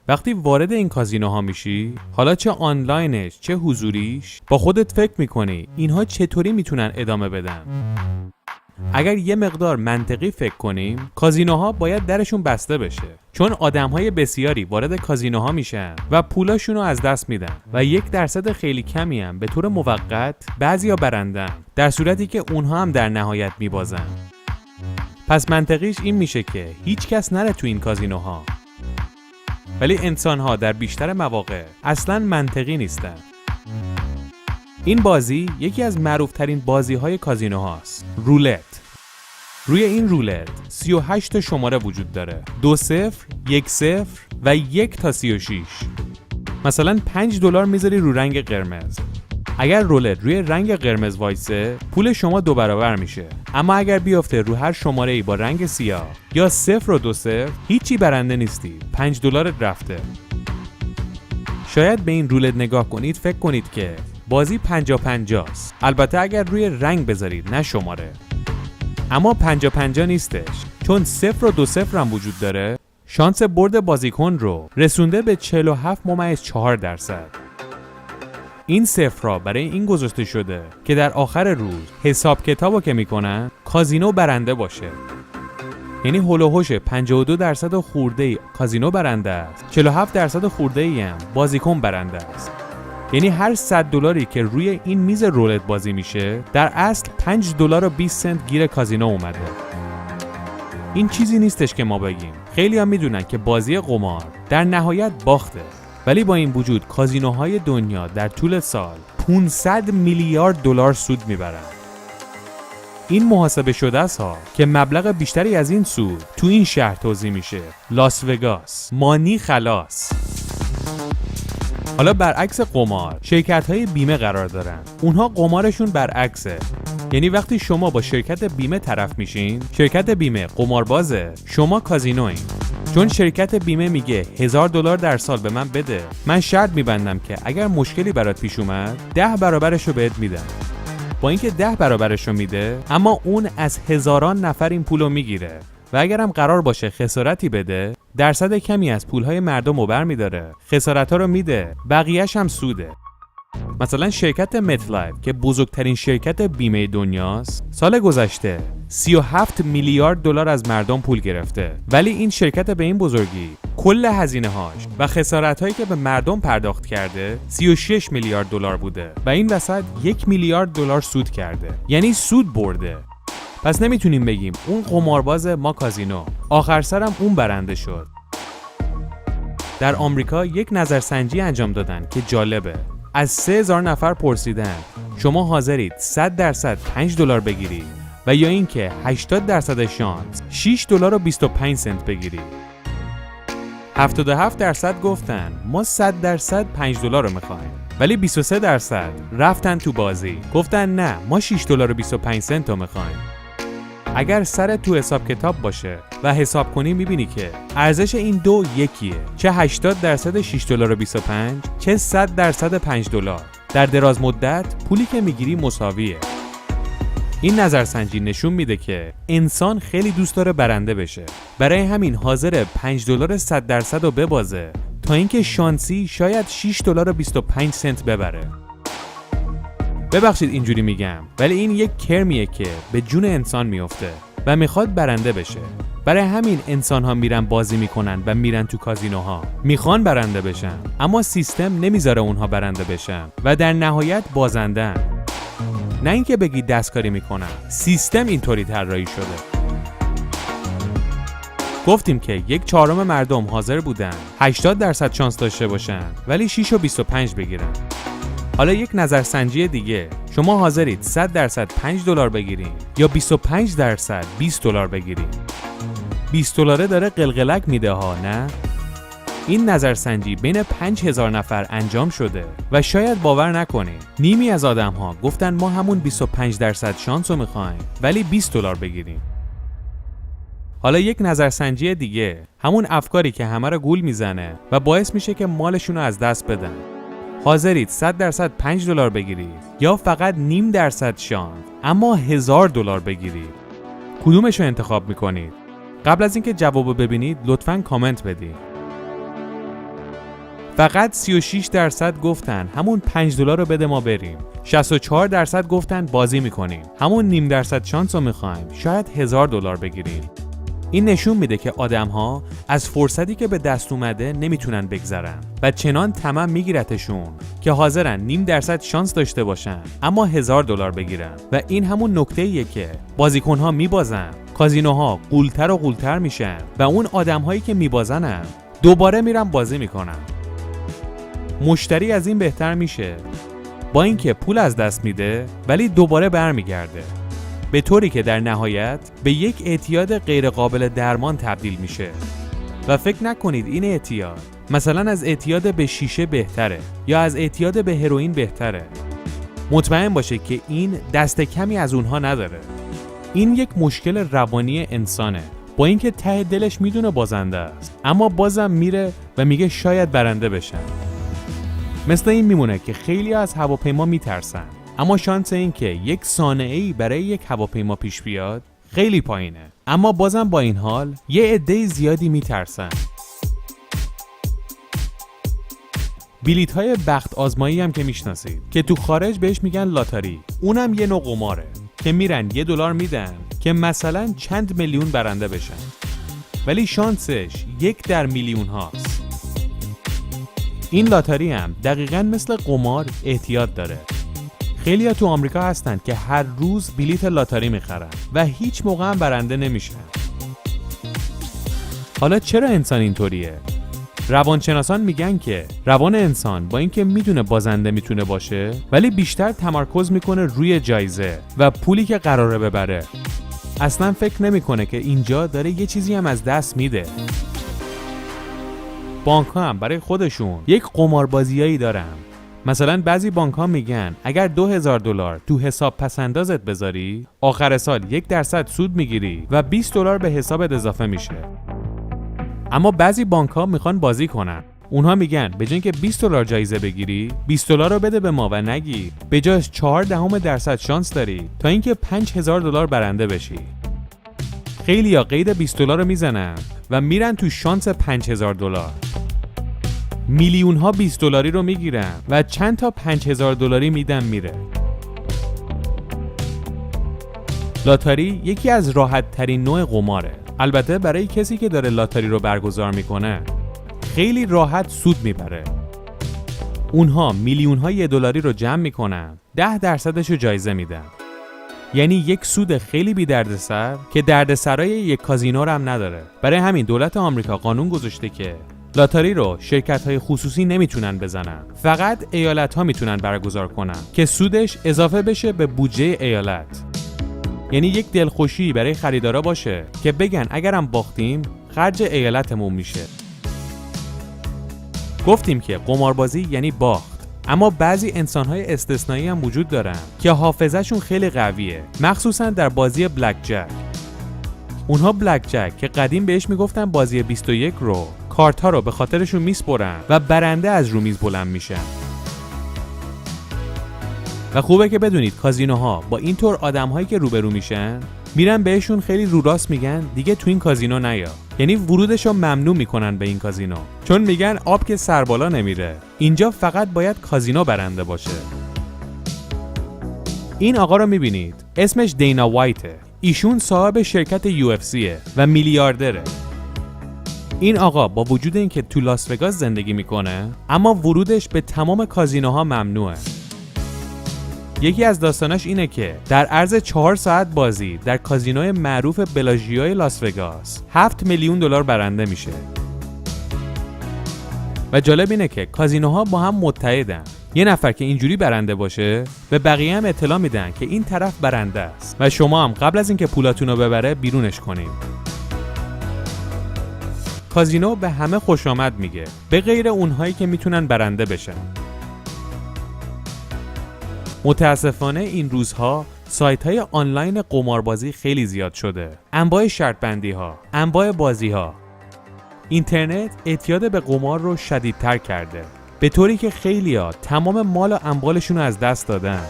وقتی وارد این کازینوها میشی، حالا چه آنلاینش چه حضوریش، با خودت فکر میکنی اینها چطوری میتونن ادامه بدن. اگر یه مقدار منطقی فکر کنیم، کازینوها باید درشون بسته بشه، چون آدمهای بسیاری وارد کازینوها میشن و پولاشون رو از دست میدن و 1% خیلی کمی هم به طور موقت بعضیا برندن، در صورتی که اونها هم در نهایت میبازن. پس منطقیش این میشه که هیچ کس نره تو این کازینوها. ولی انسانها در بیشتر مواقع اصلاً منطقی نیستن. این بازی یکی از معروفترین بازی‌های کازینوهاست، رولت. روی این رولت 38 تا شماره وجود داره، 2-0، 1-0 و 1 تا 36. مثلا $5 میذاری رو رنگ قرمز. اگر رولت روی رنگ قرمز وایسه، پول شما 2 برابر میشه. اما اگر بیفته رو هر شماره‌ای با رنگ سیاه یا 0 و 2-0، هیچی برنده نیستی، $5 رفته. شاید به این رولت نگاه کنید فکر کنید که بازی 50-50 است. البته اگر روی رنگ بذارید نه شماره. اما 50-50 نیستش، چون 0 و 2-0 هم وجود داره. شانس برد بازیکن رو رسونده به 47.4%. این صفرها برای این گذاشته شده که در آخر روز حساب کتابو که میکنن کازینو برنده باشه. یعنی هول و هوش 52% خورده کازینو برنده است، 47% خورده ای هم بازیکن برنده است. یعنی هر $100 که روی این میز رولت بازی میشه، در اصل $5.20 گیر کازینو اومده. این چیزی نیستش که ما بگیم. خیلی هم میدونن که بازی قمار در نهایت باخته. ولی با این وجود کازینوهای دنیا در طول سال $500 میلیارد سود میبرن. این محاسبه شده است ها که مبلغ بیشتری از این سود تو این شهر توزیع میشه، لاس وگاس. مانی خلاص. حالا برعکس قمار، شرکت‌های بیمه قرار دارن. اونها قمارشون برعکسه. یعنی وقتی شما با شرکت بیمه طرف میشین، شرکت بیمه قماربازه، شما کازینوین. چون شرکت بیمه میگه $1000 در سال به من بده، من شرط میبندم که اگر مشکلی برات پیش اومد 10 برابرشو بهت میدم. با اینکه 10 برابرشو میده، اما اون از هزاران نفر این پولو میگیره و اگرم قرار باشه خسارتی بده، درصد کمی از پولهای مردم رو برمیداره، خسارت‌ها رو میده، بقیه‌اش هم سوده. مثلا شرکت متلایف که بزرگترین شرکت بیمه دنیاست، سال گذشته $37 میلیارد از مردم پول گرفته. ولی این شرکت به این بزرگی کل هزینه‌هاش و خسارت‌هایی که به مردم پرداخت کرده $36 میلیارد بوده و این وسط $1 میلیارد سود کرده. یعنی سود برده. پس نمیتونیم بگیم اون قمارباز ما کازینو، آخر سرم اون برنده شد. در آمریکا یک نظرسنجی انجام دادن که جالبه. از 3000 نفر پرسیدن شما حاضرید 100% $5 بگیرید و یا اینکه 80% شانس $6.25 بگیرید. 77% گفتن ما 100% $5 رو میخوایم. ولی 23% رفتن تو بازی گفتن نه ما $6.25 رو میخوایم. اگر سر تو حساب کتاب باشه و حساب کنی میبینی که ارزش این دو یکیه، چه 80% $6.25 چه 100% $5. در دراز مدت پولی که میگیری مساویه. این نظرسنجی نشون میده که انسان خیلی دوست داره برنده بشه، برای همین حاضره $5 100% رو ببازه تا اینکه شانسی شاید $6.25 ببره. ببخشید اینجوری میگم، ولی این یک کرمیه که به جون انسان میفته و میخواد برنده بشه. برای همین انسان ها میرن بازی میکنن و میرن تو کازینوها، میخوان برنده بشن، اما سیستم نمیذاره اونها برنده بشن و در نهایت بازندن. نه اینکه بگی دستکاری میکنن، سیستم اینطوری طراحی شده. گفتیم که 1/4 مردم حاضر بودن 80% شانس داشته باشن ولی 6.25 بگیرن. حالا یک نظرسنجی دیگه، شما حاضرید 100% $5 بگیرین یا 25% $20 بگیرین؟ $20 داره قلقلک میده ها، نه؟ این نظرسنجی بین 5000 نفر انجام شده و شاید باور نکنید نیمی از آدم ها گفتن ما همون 25% شانس رو میخوایم ولی $20 بگیریم. حالا یک نظرسنجی دیگه، همون افکاری که همه رو گول میزنه و باعث میشه که مالشون رو از دست بدن. حاضرید 100% $5 بگیرید یا فقط 0.5% شانس اما $1000 بگیرید؟ کدومش رو انتخاب میکنید؟ قبل از اینکه جوابو ببینید لطفاً کامنت بدید. فقط 36% گفتن همون $5 رو بده ما بریم. 64% گفتن بازی میکنیم، همون نیم درصد شانس رو میخوایم، شاید $1000 بگیریم. این نشون میده که آدم‌ها از فرصتی که به دست اومده نمیتونن بگذرن و چنان طمع میگیرتشون که حاضرن نیم درصد شانس داشته باشن اما $1000 بگیرن. و این همون نکته‌ایه که بازیکن‌ها میبازن، کازینوها غول‌تر و غول‌تر میشن و اون آدم‌هایی که میبازنن دوباره میرن بازی میکنن. مشتری از این بهتر میشه، با اینکه پول از دست میده ولی دوباره برمیگرده، به طوری که در نهایت به یک اعتیاد غیر قابل درمان تبدیل میشه. و فکر نکنید این اعتیاد مثلا از اعتیاد به شیشه بهتره یا از اعتیاد به هروئین بهتره. مطمئن باشه که این دست کمی از اونها نداره. این یک مشکل روانی انسانه، با اینکه ته دلش میدونه بازنده است اما بازم میره و میگه شاید برنده بشن. مثل این میمونه که خیلی از هواپیما میترسن اما شانس این که یک صانعه‌ای برای یک هواپیما پیش بیاد خیلی پایینه، اما بازم با این حال یه عده زیادی میترسن. بلیط‌های بخت آزمایی هم که میشناسید که تو خارج بهش میگن لاتاری، اونم یه نوع قماره که میرن $1 میدن که مثلا چند میلیون برنده بشن، ولی شانسش 1 در میلیون هاست. این لاتاری هم دقیقاً مثل قمار اعتیاد داره. خیلی‌ها تو آمریکا هستن که هر روز بلیط لاتاری میخرن و هیچ موقع هم برنده نمیشن. حالا چرا انسان اینطوریه؟ روانشناسان میگن که روان انسان با اینکه میدونه بازنده میتونه باشه ولی بیشتر تمرکز میکنه روی جایزه و پولی که قراره ببره. اصلا فکر نمیکنه که اینجا داره یه چیزی هم از دست میده. بانک‌ها هم برای خودشون یک قماربازیایی دارن. مثلا بعضی بانک‌ها میگن اگر $2000 تو حساب پسندازت بذاری آخر سال 1% سود میگیری و $20 به حسابت اضافه میشه. اما بعضی بانک‌ها میخوان بازی کنن. اونها میگن به جای اینکه $20 جایزه بگیری $20 رو بده به ما و نگی به جاش 0.4% شانس داری تا اینکه $5000 برنده بشی. خیلی‌ها قید $20 رو میزنن و میرن تو شانس $5000. میلیون‌ها $20 رو میگیرن و چند تا $5000 میدن میره. لاتاری یکی از راحت ترین نوع قماره. البته برای کسی که داره لاتاری رو برگزار میکنه خیلی راحت سود میبره. اونها میلیون‌ها $1 رو جمع میکنن، 10% رو جایزه میدن. یعنی یک سود خیلی بی دردسر که دردسرای یک کازینو رو هم نداره. برای همین دولت آمریکا قانون گذاشته که لاتاری رو شرکت‌های خصوصی نمیتونن بزنن، فقط ایالت‌ها میتونن برگزار کنن که سودش اضافه بشه به بودجه ایالت. یعنی یک دلخوشی برای خریدارا باشه که بگن اگرم باختیم خرج ایالتمون میشه. گفتیم که قماربازی یعنی باخت، اما بعضی انسان‌های استثنایی هم وجود دارن که حافظه‌شون خیلی قویه، مخصوصا در بازی بلک جک. اونها بلک جک که قدیم بهش میگفتن بازی 21 رو کارت‌ها رو به خاطرشون میسپرن و برنده از رو میز بلند میشن. و خوبه که بدونید کازینوها با اینطور آدم‌هایی که روبرو میشن میرن بهشون خیلی رو راست میگن دیگه تو این کازینو نیا. یعنی ورودشو ممنوع میکنن به این کازینو، چون میگن آب که سر بالا نمیره، اینجا فقط باید کازینو برنده باشه. این آقا رو میبینید، اسمش دینا وایته. ایشون صاحب شرکت UFC و میلیاردره. این آقا با وجود اینکه تو لاس وگاس زندگی میکنه اما ورودش به تمام کازینوها ممنوعه. یکی از داستاناش اینه که در عرض 4 ساعت بازی در کازینوی معروف بلاژیوی لاس وگاس $7 میلیون برنده میشه. و جالب اینه که کازینوها با هم متحدن. یه نفر که اینجوری برنده باشه به بقیه هم اطلاع میدن که این طرف برنده است و شما هم قبل از اینکه پولاتونو ببره بیرونش کنید. کازینو به همه خوش آمد میگه، به غیر اونهایی که میتونن برنده بشن. متاسفانه این روزها سایت‌های آنلاین قماربازی خیلی زیاد شده. انواع شرط بندی‌ها، انواع بازی‌ها. اینترنت اعتیاد به قمار رو شدیدتر کرده، به طوری که خیلی‌ها تمام مال و اموالشون رو از دست دادن.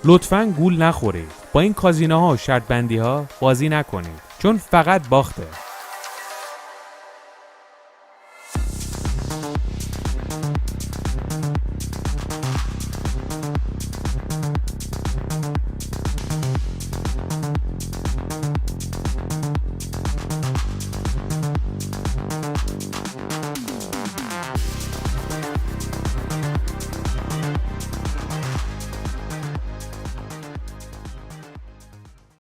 لطفاً گول نخورید. با این کازینوها و شرط بندی‌ها بازی نکنید، چون فقط باخته.